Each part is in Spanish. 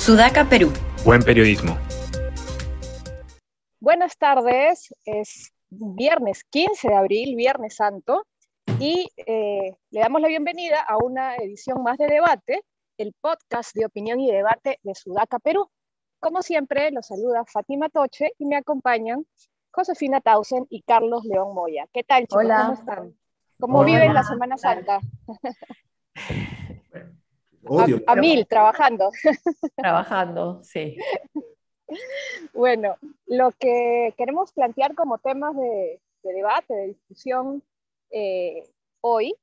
Sudaca, Perú. Buen periodismo. Buenas tardes, es viernes 15 de abril, Viernes Santo, y le damos la bienvenida a una edición más de Debate, el podcast de opinión y debate de Sudaca, Perú. Como siempre, los saluda Fátima Toche y me acompañan Josefina Tausen y Carlos León Moya. ¿Qué tal, chicos? Hola. ¿Cómo están? ¿Cómo viven la Semana Santa? Odio. A mil, trabajando. Trabajando, sí. Bueno, lo que queremos plantear como temas de debate, de discusión hoy,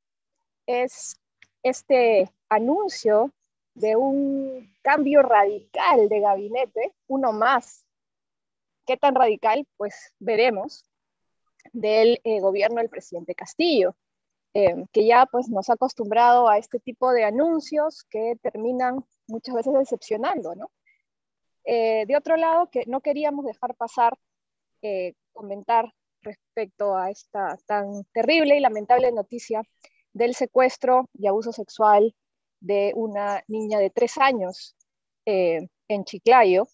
es este anuncio de un cambio radical de gabinete, uno más. ¿Qué tan radical? Pues veremos, del gobierno del presidente Castillo, que ya pues nos ha acostumbrado a este tipo de anuncios que terminan muchas veces decepcionando, ¿no? De otro lado, que no queríamos dejar pasar comentar respecto a esta tan terrible y lamentable noticia del secuestro y abuso sexual de una niña de 3 años en Chiclayo.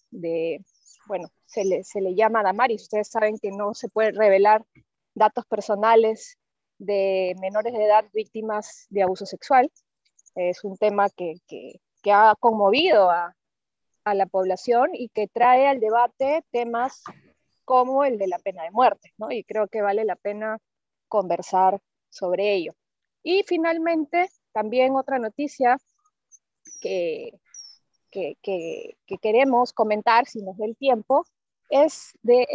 Bueno, se le llama Damaris. Ustedes saben que no se puede revelar datos personales de menores de edad víctimas de abuso sexual. Es un tema que ha conmovido a la población y que trae al debate temas como el de la pena de muerte, ¿no? Y creo que vale la pena conversar sobre ello. Y finalmente, también otra noticia que queremos comentar, si nos da el tiempo, es de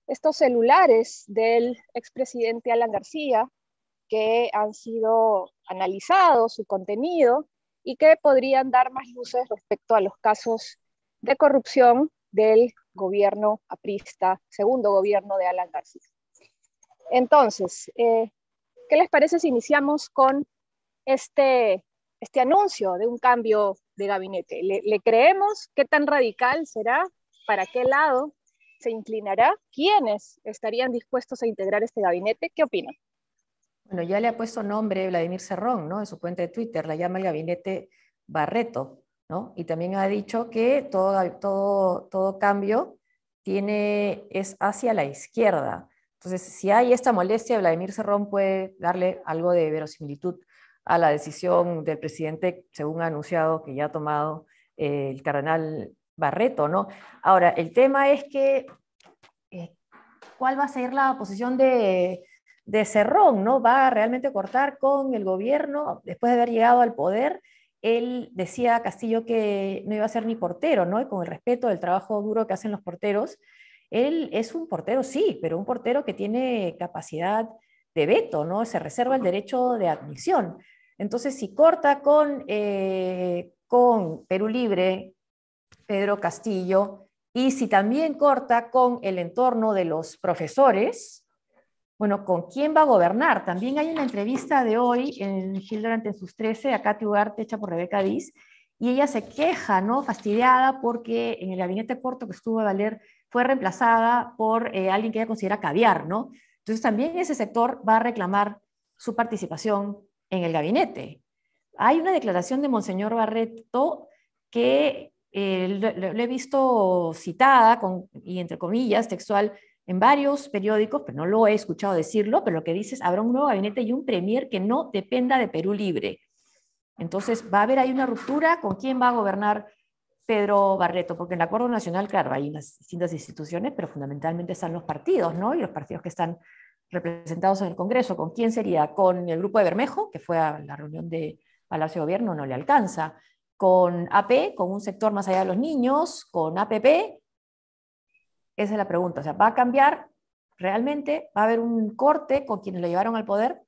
estos celulares del expresidente Alan García, que han sido analizados, su contenido, y que podrían dar más luces respecto a los casos de corrupción del gobierno aprista, segundo gobierno de Alan García. Entonces, ¿qué les parece si iniciamos con este anuncio de un cambio de gabinete? ¿Le creemos? ¿Qué tan radical será? ¿Para qué lado se inclinará? ¿Quiénes estarían dispuestos a integrar este gabinete? ¿Qué opinan? Bueno, ya le ha puesto nombre Vladimir Cerrón, ¿no? En su cuenta de Twitter, la llama el gabinete Barreto, ¿no? Y también ha dicho que todo cambio es hacia la izquierda. Entonces, si hay esta molestia, Vladimir Cerrón puede darle algo de verosimilitud a la decisión del presidente, según ha anunciado que ya ha tomado el cardenal Barreto, ¿no? Ahora, el tema es que, ¿cuál va a ser la posición de Cerrón? ¿No? ¿Va a realmente cortar con el gobierno después de haber llegado al poder? Él decía a Castillo que no iba a ser ni portero, ¿no? Y con el respeto del trabajo duro que hacen los porteros, él es un portero, sí, pero un portero que tiene capacidad de veto, ¿no? Se reserva el derecho de admisión. Entonces, si corta con Perú Libre, Pedro Castillo, y si también corta con el entorno de los profesores, bueno, ¿con quién va a gobernar? También hay una entrevista de hoy en Gildarante en sus 13, a Katy Ugarte, hecha por Rebeca Diz, y ella se queja, ¿no? Fastidiada porque en el gabinete corto que estuvo a Valer fue reemplazada por alguien que ella considera caviar, ¿no? Entonces también ese sector va a reclamar su participación en el gabinete. Hay una declaración de Monseñor Barreto que lo he visto citada, y entre comillas, textual, en varios periódicos, pero no lo he escuchado decirlo, pero lo que dice es, habrá un nuevo gabinete y un premier que no dependa de Perú Libre. Entonces, va a haber ahí una ruptura con quién va a gobernar Pedro Barreto, porque en el Acuerdo Nacional, claro, hay unas distintas instituciones, pero fundamentalmente están los partidos, ¿no? Y los partidos que están representados en el Congreso, ¿con quién sería? Con el grupo de Bermejo, que fue a la reunión de Palacio de Gobierno, no le alcanza. Con AP, con un sector más allá de los niños, con APP. Esa es la pregunta. O sea, ¿va a cambiar realmente? ¿Va a haber un corte con quienes lo llevaron al poder?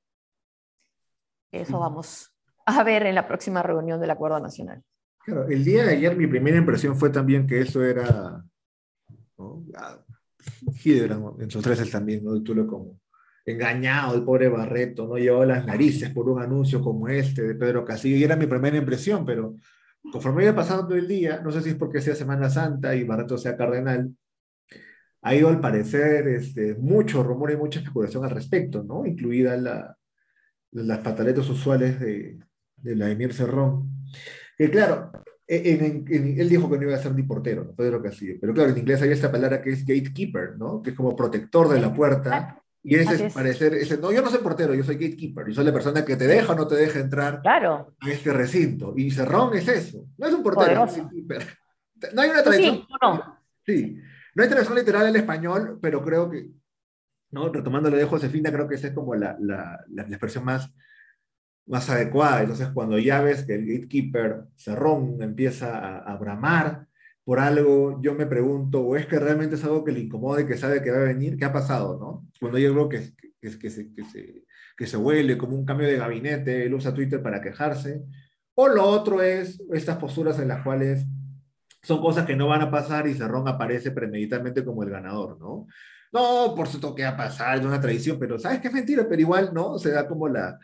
Eso vamos a ver en la próxima reunión del Acuerdo Nacional. Claro, el día de ayer mi primera impresión fue también que eso era, ¿no? Hildebrand en sus 13 también, ¿no? Tú lo como engañado, el pobre Barreto, ¿no? Llevó las narices por un anuncio como este de Pedro Castillo, y era mi primera impresión, pero conforme iba pasando el día, no sé si es porque sea Semana Santa y Barreto sea cardenal, ha ido al parecer mucho rumor y mucha especulación al respecto, ¿no? Incluida las pataletas usuales de Vladimir Cerrón. Que claro, él dijo que no iba a ser ni portero, ¿no? Pedro Castillo, pero claro, en inglés hay esta palabra que es gatekeeper, ¿no? Que es como protector de la puerta, Ah, y ese así es es. parecer, ese, no, yo no soy portero, yo soy gatekeeper, yo soy la persona que te deja o Sí, no te deja entrar claro, a este recinto, y Cerrón es eso, no es un portero, es un poderoso. gatekeeper. No hay una Pues traducción, sí, ¿o no? sí, no hay traducción literal al español, pero creo que, ¿no? Retomando lo de Josefina, creo que esa es como la expresión más adecuada. Entonces, cuando ya ves que el gatekeeper Cerrón empieza a bramar por algo, yo me pregunto, ¿o es que realmente es algo que le incomode, que sabe que va a venir? ¿Qué ha pasado, no? Cuando yo creo que se huele como un cambio de gabinete, él usa Twitter para quejarse, o lo otro es estas posturas en las cuales son cosas que no van a pasar y Cerrón aparece premeditadamente como el ganador, ¿no? No, por supuesto que va a pasar, es una tradición, pero sabes que es mentira, pero igual, ¿no? Se da como la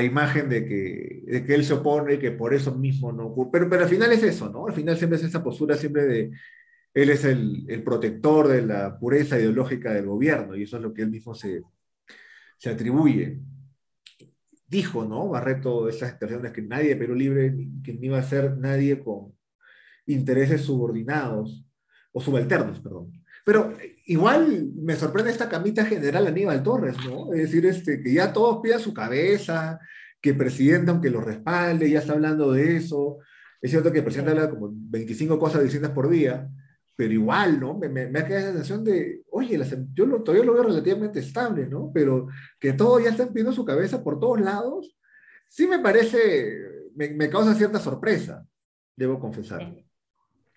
imagen de que él se opone y que por eso mismo no ocurre. Pero al final es eso, ¿no? Al final siempre es esa postura siempre de él es el protector de la pureza ideológica del gobierno y eso es lo que él mismo se atribuye. Dijo, ¿no? Barreto, esas expresiones que nadie de Perú Libre, que ni iba a ser nadie con intereses subordinados o subalternos, perdón. Pero igual me sorprende esta camita general Aníbal Torres, ¿no? Es decir, que ya todos pidan su cabeza, que el presidente, aunque lo respalde, ya está hablando de eso. Es cierto que el presidente Sí. habla como 25 cosas distintas por día, pero igual, ¿no? Me ha quedado la sensación de, oye, todavía lo veo relativamente estable, ¿no? Pero que todos ya están pidiendo su cabeza por todos lados, sí me parece, me causa cierta sorpresa, debo confesar. Sí.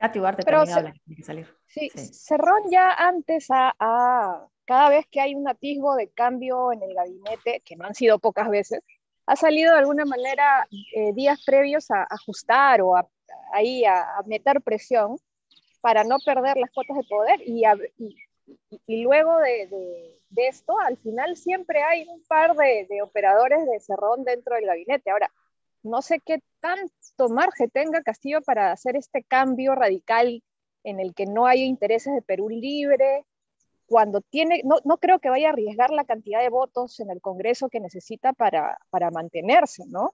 Katy Ugarte Pero también habla que tiene que salir. sí, Sí. Cerrón ya antes cada vez que hay un atisbo de cambio en el gabinete, que no han sido pocas veces, ha salido de alguna manera días previos a ajustar o a meter presión para no perder las cuotas de poder y luego de esto, al final siempre hay un par de operadores de Cerrón dentro del gabinete. Ahora, no sé qué tanto margen tenga Castillo para hacer este cambio radical en el que no hay intereses de Perú Libre, cuando tiene, no creo que vaya a arriesgar la cantidad de votos en el Congreso que necesita para mantenerse, ¿no?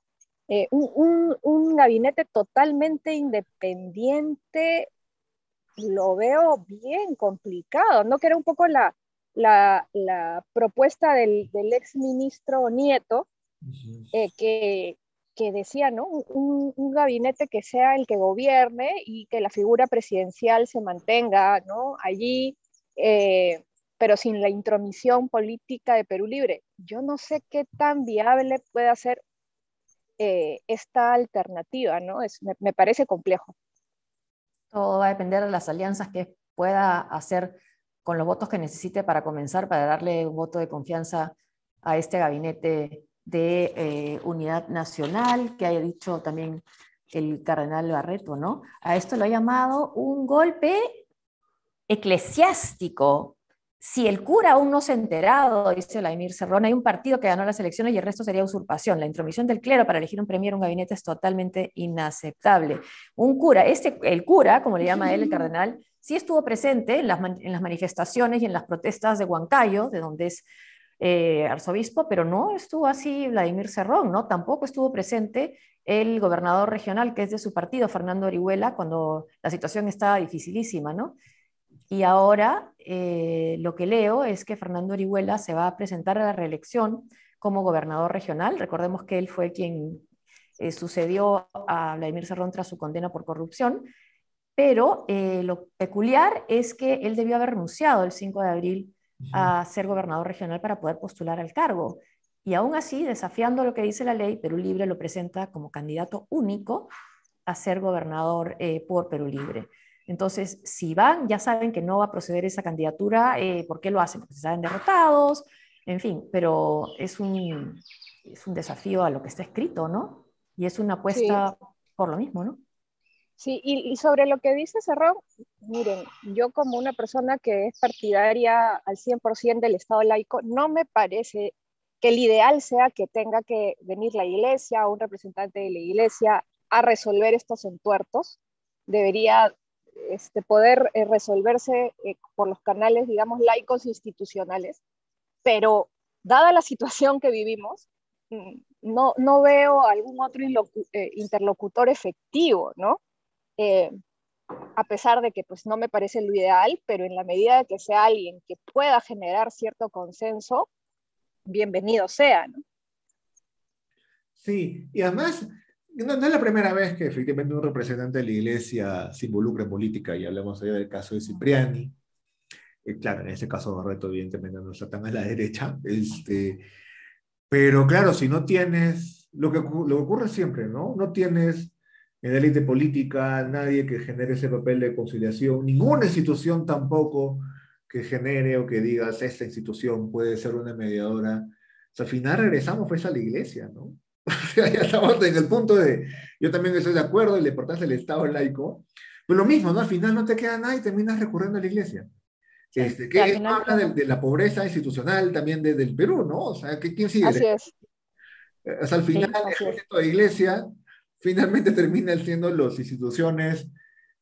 Un gabinete totalmente independiente lo veo bien complicado, ¿no? Que era un poco la propuesta del ex ministro Nieto, Ujú. eh, que, que decía, ¿no? Un gabinete que sea el que gobierne y que la figura presidencial se mantenga, ¿no? Allí, pero sin la intromisión política de Perú Libre. Yo no sé qué tan viable puede ser esta alternativa, ¿no? Me parece complejo. Todo va a depender de las alianzas que pueda hacer con los votos que necesite para comenzar, para darle un voto de confianza a este gabinete de unidad nacional, que haya dicho también el cardenal Barreto, ¿no? A esto lo ha llamado un golpe eclesiástico. Si el cura aún no se ha enterado, dice Vladimir Cerrón, hay un partido que ganó las elecciones y el resto sería usurpación. La intromisión del clero para elegir un premier, un gabinete es totalmente inaceptable. Un cura, el cura, como le llama él, el cardenal, sí estuvo presente en las manifestaciones y en las protestas de Huancayo, de donde es arzobispo, pero no estuvo así Vladimir Cerrón, ¿no? Tampoco estuvo presente el gobernador regional, que es de su partido, Fernando Orihuela, cuando la situación estaba dificilísima, ¿no? Y ahora lo que leo es que Fernando Orihuela se va a presentar a la reelección como gobernador regional. Recordemos que él fue quien sucedió a Vladimir Cerrón tras su condena por corrupción, pero lo peculiar es que él debió haber renunciado el 5 de abril a ser gobernador regional para poder postular al cargo. Y aún así, desafiando lo que dice la ley, Perú Libre lo presenta como candidato único a ser gobernador por Perú Libre. Entonces, si van, ya saben que no va a proceder esa candidatura. ¿Por qué lo hacen? Porque se saben derrotados, en fin, pero es un desafío a lo que está escrito, ¿no? Y es una Sí, apuesta por lo mismo, ¿no? sí, y sobre lo que dice Cerrón, miren, yo como una persona que es partidaria al 100% del Estado laico, no me parece que el ideal sea que tenga que venir la iglesia o un representante de la iglesia a resolver estos entuertos. Debería poder resolverse por los canales, digamos, laicos institucionales, pero dada la situación que vivimos, no veo algún otro interlocutor efectivo, ¿no? eh, a pesar de que pues no me parece lo ideal, pero en la medida de que sea alguien que pueda generar cierto consenso, bienvenido sea, ¿no? Sí, y además, no es la primera vez que efectivamente un representante de la iglesia se involucra en política, y hablamos allá del caso de Cipriani. Claro, en ese caso Barreto evidentemente no está tan a la derecha, pero claro, si no tienes, lo que ocurre siempre, ¿no? No tienes en la élite política nadie que genere ese papel de conciliación, ninguna institución tampoco que genere o que digas, esta institución puede ser una mediadora. O sea, al final regresamos pues a la iglesia, ¿no? O sea, ya estamos en el punto de, yo también estoy de acuerdo en la importancia del Estado laico, pero lo mismo, ¿no? Al final no te queda nada y terminas recurriendo a la iglesia. Sí, y Que al esto final, habla de la pobreza institucional también del Perú, ¿no? O sea, ¿quién sigue? Así es, O sea, al final, sí, el así es. ejército de iglesia finalmente termina siendo las instituciones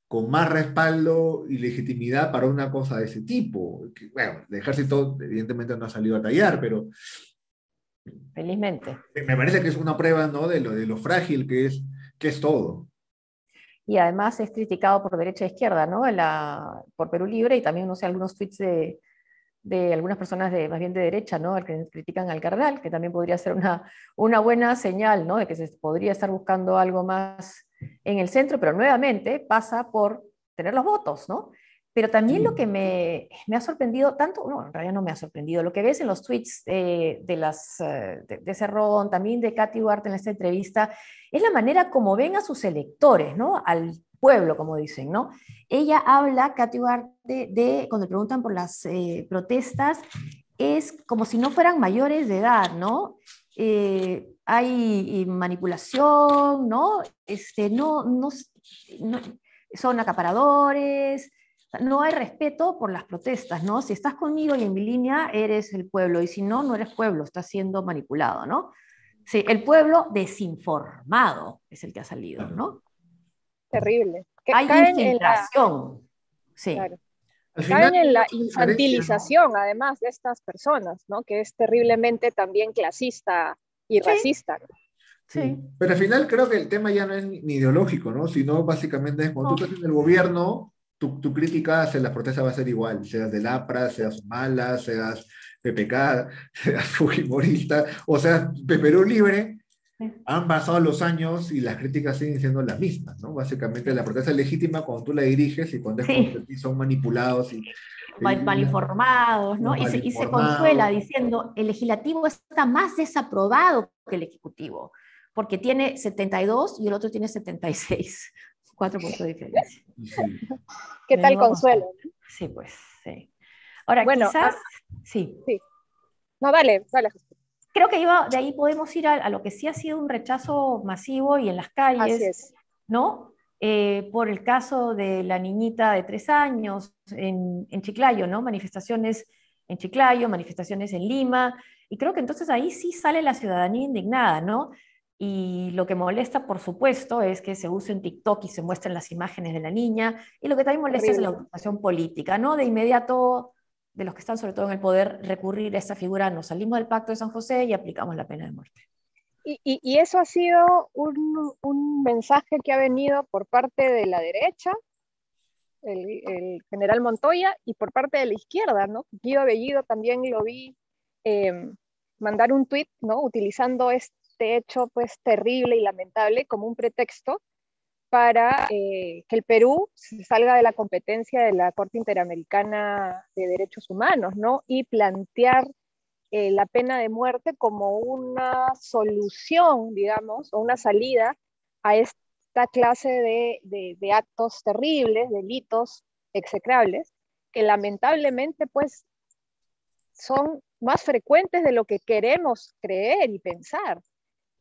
con más respaldo y legitimidad para una cosa de ese tipo. Que, bueno, el ejército evidentemente no ha salido a tallar, pero felizmente. me parece que es una prueba, ¿no? De lo frágil que es todo. Y además es criticado por derecha e izquierda, ¿no? Por Perú Libre, y también, no sé, algunos tweets de algunas personas más bien de derecha, ¿no? Que critican al cardenal, que también podría ser una buena señal, ¿no? De que se podría estar buscando algo más en el centro, pero nuevamente pasa por tener los votos, ¿no? Pero también lo Sí. que me ha sorprendido, tanto, no, en realidad no me ha sorprendido, lo que ves en los tweets de Cerrón, también de Katy Duarte en esta entrevista, es la manera como ven a sus electores, ¿no? Al pueblo, como dicen, ¿no? Ella habla, Katy Duarte, cuando le preguntan por las protestas, es como si no fueran mayores de edad, ¿no? Hay manipulación, ¿no? No, son acaparadores, no hay respeto por las protestas, ¿no? Si estás conmigo y en mi línea, eres el pueblo, y si no, no eres pueblo, estás siendo manipulado, ¿no? Sí, el pueblo desinformado es el que ha salido, Claro. ¿no? Terrible. Que Hay caen en la, infiltración, sí. claro, Al final, caen en la mucha diferencia, ¿no? infantilización, además de estas personas, ¿no? Que es terriblemente también clasista y Sí, racista, ¿no? Sí, sí. pero al final creo que el tema ya no es ni ideológico, ¿no? Sino básicamente es cuando tú No, estás en el gobierno, tu crítica hacia las protestas va a ser igual, seas del APRA, seas Mala, seas PPK, seas Fujimorista, o sea, Perú Libre, sí, han pasado los años y las críticas siguen siendo las mismas, ¿no? Básicamente la sí. protesta es legítima cuando tú la diriges y cuando es contra Sí, ti son manipulados mal y informados, ¿no? los Y se consuela malinformados. diciendo, el legislativo está más desaprobado que el ejecutivo, porque tiene 72 y el otro tiene 76. 4 puntos de diferencia. Y sí. ¿Qué tal Menudo Consuelo? consuelo. Sí, pues, sí. Ahora, Bueno, quizás, sí. sí. No, dale, dale. Creo que de ahí podemos ir a lo que sí ha sido un rechazo masivo y en las Así calles, es. ¿no? Por el caso de la niñita de 3 años en Chiclayo, ¿no? Manifestaciones en Chiclayo, manifestaciones en Lima, y creo que entonces ahí sí sale la ciudadanía indignada, ¿no? Y lo que molesta, por supuesto, es que se use en TikTok y se muestren las imágenes de la niña, y lo que también molesta es la Terrible. ocupación política, ¿no? De inmediato, de los que están sobre todo en el poder, recurrir a esta figura, nos salimos del Pacto de San José y aplicamos la pena de muerte. Y eso ha sido un mensaje que ha venido por parte de la derecha, el general Montoya, y por parte de la izquierda, ¿no? Guido Bellido también lo vi eh, mandar un tuit, ¿no? Utilizando este hecho pues terrible y lamentable como un pretexto para que el Perú se salga de la competencia de la Corte Interamericana de Derechos Humanos, ¿no? Y plantear la pena de muerte como una solución, digamos, o una salida a esta clase de actos terribles, delitos execrables, que lamentablemente pues son más frecuentes de lo que queremos creer y pensar.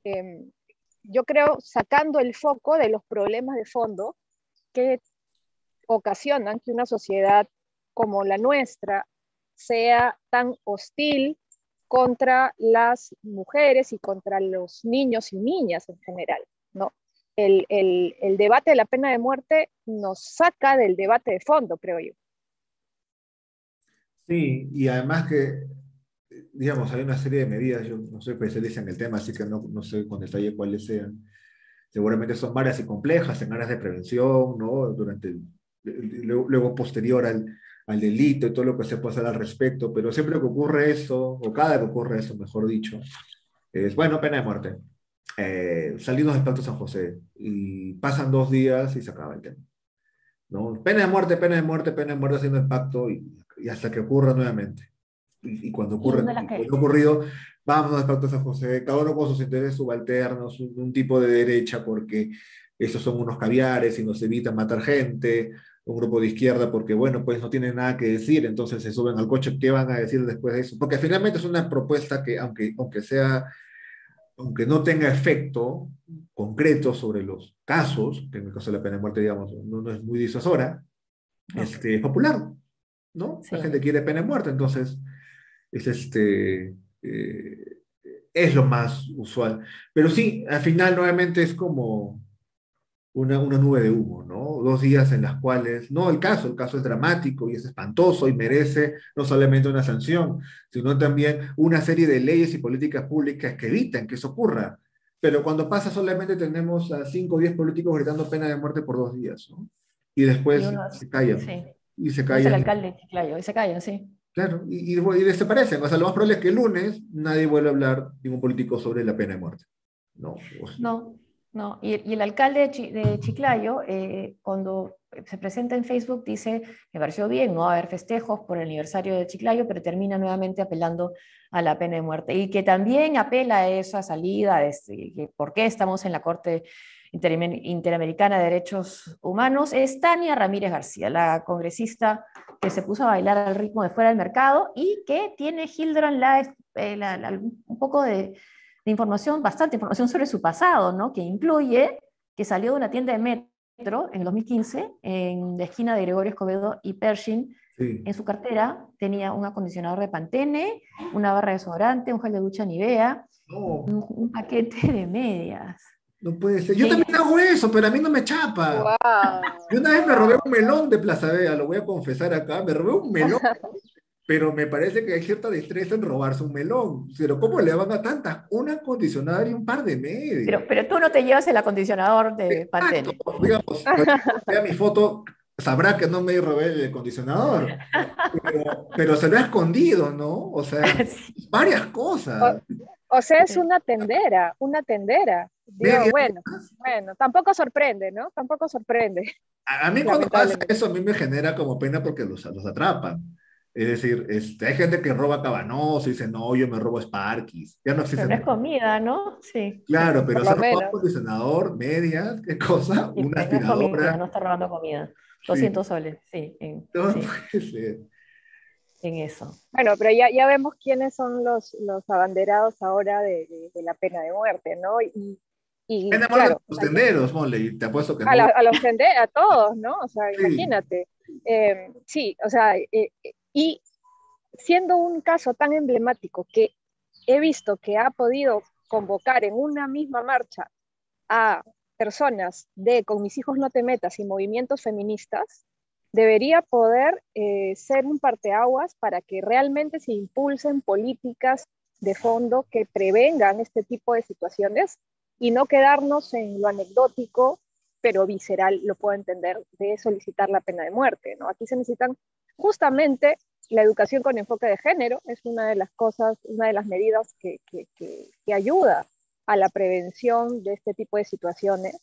Eh, yo creo sacando el foco de los problemas de fondo que ocasionan que una sociedad como la nuestra sea tan hostil contra las mujeres y contra los niños y niñas en general, ¿no? El debate de la pena de muerte nos saca del debate de fondo, creo yo. Sí, y además que, digamos, hay una serie de medidas, yo no soy especialista en el tema, así que no sé con detalle cuáles sean, seguramente son varias y complejas en áreas de prevención, ¿no? Luego posterior al delito y todo lo que se puede hacer al respecto, pero siempre que ocurre eso, o cada vez que ocurre eso, mejor dicho, es, bueno, pena de muerte. Salimos del Pacto San José y pasan 2 días y se acaba el tema, ¿no? Pena de muerte, pena de muerte, pena de muerte haciendo el pacto y hasta que ocurra nuevamente. Y cuando Y ocurre, una de las y que, cuando ha ocurrido, vámonos al Pacto de San José, cada uno con sus intereses subalternos, un tipo de derecha porque esos son unos caviares y nos evitan matar gente, un grupo de izquierda porque, bueno, pues no tienen nada que decir, entonces se suben al coche, ¿qué van a decir después de eso? Porque finalmente es una propuesta que, aunque no tenga efecto concreto sobre los casos, que en el caso de la pena de muerte, digamos, no es muy disuasora, no, es popular, ¿no? La sí. gente quiere pena de muerte, entonces es eh, es lo más usual. Pero sí, al final nuevamente es como una nube de humo, ¿no? 2 días en las cuales, no el caso es dramático y es espantoso y merece no solamente una sanción, sino también una serie de leyes y políticas públicas que evitan que eso ocurra. Pero cuando pasa solamente tenemos a 5 o 10 políticos gritando pena de muerte por 2 días, ¿no? Y Y después uno, se callan, sí, y se uno es el callan, alcalde de Chiclayo, y se callan, sí. claro, y desaparecen. O sea, lo más probable es que el lunes nadie vuelva a hablar, ningún político, sobre la pena de muerte. No, No, no. Y el alcalde de Chiclayo, cuando se presenta en Facebook, dice, me pareció bien, no va a haber festejos por el aniversario de Chiclayo, pero termina nuevamente apelando a la pena de muerte. Y que también apela a esa salida, que por qué estamos en la Corte Interamericana de Derechos Humanos, es Tania Ramírez García, la congresista que se puso a bailar al ritmo de Fuera del Mercado y que tiene Hildron un poco de información, bastante información sobre su pasado, ¿no? Que incluye que salió de una tienda de metro en el 2015, en la esquina de Gregorio Escobedo y Pershing. sí. En su cartera tenía un acondicionador de Pantene, una barra de desodorante, un gel de ducha Nivea, No, un paquete de medias. no puede ser. Yo Y también hago eso, pero a mí no me chapa. Wow, Yo una vez me robé wow. un melón de Plaza Vea, lo voy a confesar acá, me robé un melón, pero me parece que hay cierta destreza en robarse un melón. Pero ¿cómo le van a tantas? Un acondicionador y un par de medias. pero tú no te llevas el acondicionador de Exacto, Pantene. digamos, vea mi foto, sabrá que no me robé el acondicionador, pero se lo ha escondido, ¿no? O sea, Sí. varias cosas. O sea, es una tendera, una tendera. Digo, Medias. bueno, tampoco sorprende, ¿no? Tampoco sorprende, A mí cuando pasa lamentablemente. eso, a mí me genera como pena porque los atrapan. Es decir, hay gente que roba Cabanos y dice, no, yo me robo Sparkies. Ya no Pero existen. no es comida, ¿no? Sí. Claro, pero Por se ha lo robado un menos. acondicionador, medias, ¿qué cosa? Y Una pues no es comida, aspiradora. no está robando comida. Sí, 200 soles, sí, no sí, puede ser. en eso. Bueno, pero ya vemos quiénes son los abanderados ahora de la pena de muerte, ¿no? Y Ven a muerte claro, o los sea, tenderos, mole, y te apuesto que no. a los a todos, ¿no? O sea, Sí, imagínate. Sí, o sea, y siendo un caso tan emblemático que he visto que ha podido convocar en una misma marcha a personas de Con mis hijos no te metas y movimientos feministas, debería poder ser un parteaguas para que realmente se impulsen políticas de fondo que prevengan este tipo de situaciones y no quedarnos en lo anecdótico, pero visceral, lo puedo entender, de solicitar la pena de muerte, ¿no? Aquí se necesitan justamente la educación con enfoque de género, es una de las cosas, una de las medidas que ayuda a la prevención de este tipo de situaciones,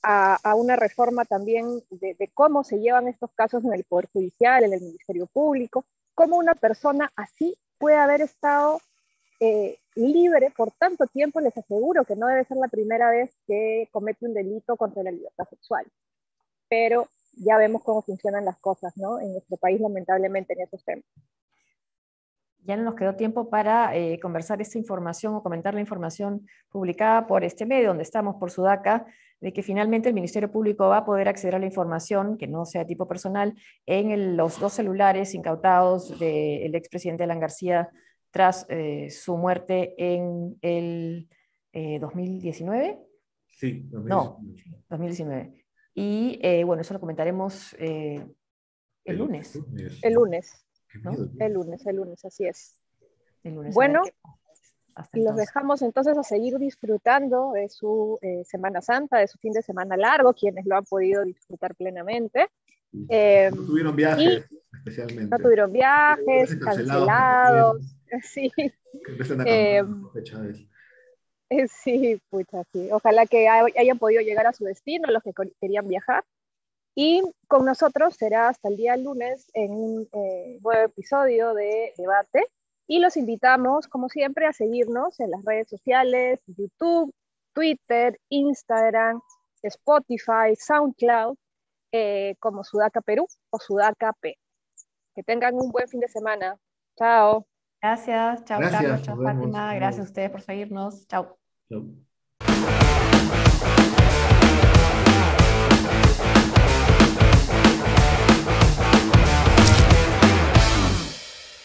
a una reforma también de cómo se llevan estos casos en el Poder Judicial, en el Ministerio Público, cómo una persona así puede haber estado libre por tanto tiempo. Les aseguro que no debe ser la primera vez que comete un delito contra la libertad sexual, pero ya vemos cómo funcionan las cosas, ¿no? En nuestro país, lamentablemente, en esos temas. Ya no nos quedó tiempo para conversar esta información o comentar la información publicada por este medio donde estamos, por Sudaca, de que finalmente el Ministerio Público va a poder acceder a la información, que no sea de tipo personal, en los 2 celulares incautados del expresidente Alan García tras su muerte en el 2019. sí, No, 2019. 2019. Y bueno, eso lo comentaremos el El lunes, lunes, El ¿no? lunes, Qué ¿no? miedo. El lunes, así es. el lunes, a ver Bueno, qué. Hasta Y los entonces. dejamos entonces a seguir disfrutando de su Semana Santa, de su fin de semana largo, quienes lo han podido disfrutar plenamente. No tuvieron Y viajes, no especialmente. tuvieron viajes Viajes cancelados que cancelados. también Sí, empiezan a eh, acampar por fecha de... sí, pucha, sí. Ojalá que hayan podido llegar a su destino los que querían viajar. Y con nosotros será hasta el día lunes en un nuevo episodio de Debate. Y los invitamos, como siempre, a seguirnos en las redes sociales, YouTube, Twitter, Instagram, Spotify, SoundCloud, como Sudaca Perú o Sudaca P. Que tengan un buen fin de semana. Chao. Gracias, chao Carlos, Gracias, chao nos vemos. Fátima, gracias a Chao. ustedes por seguirnos, chao. Chao.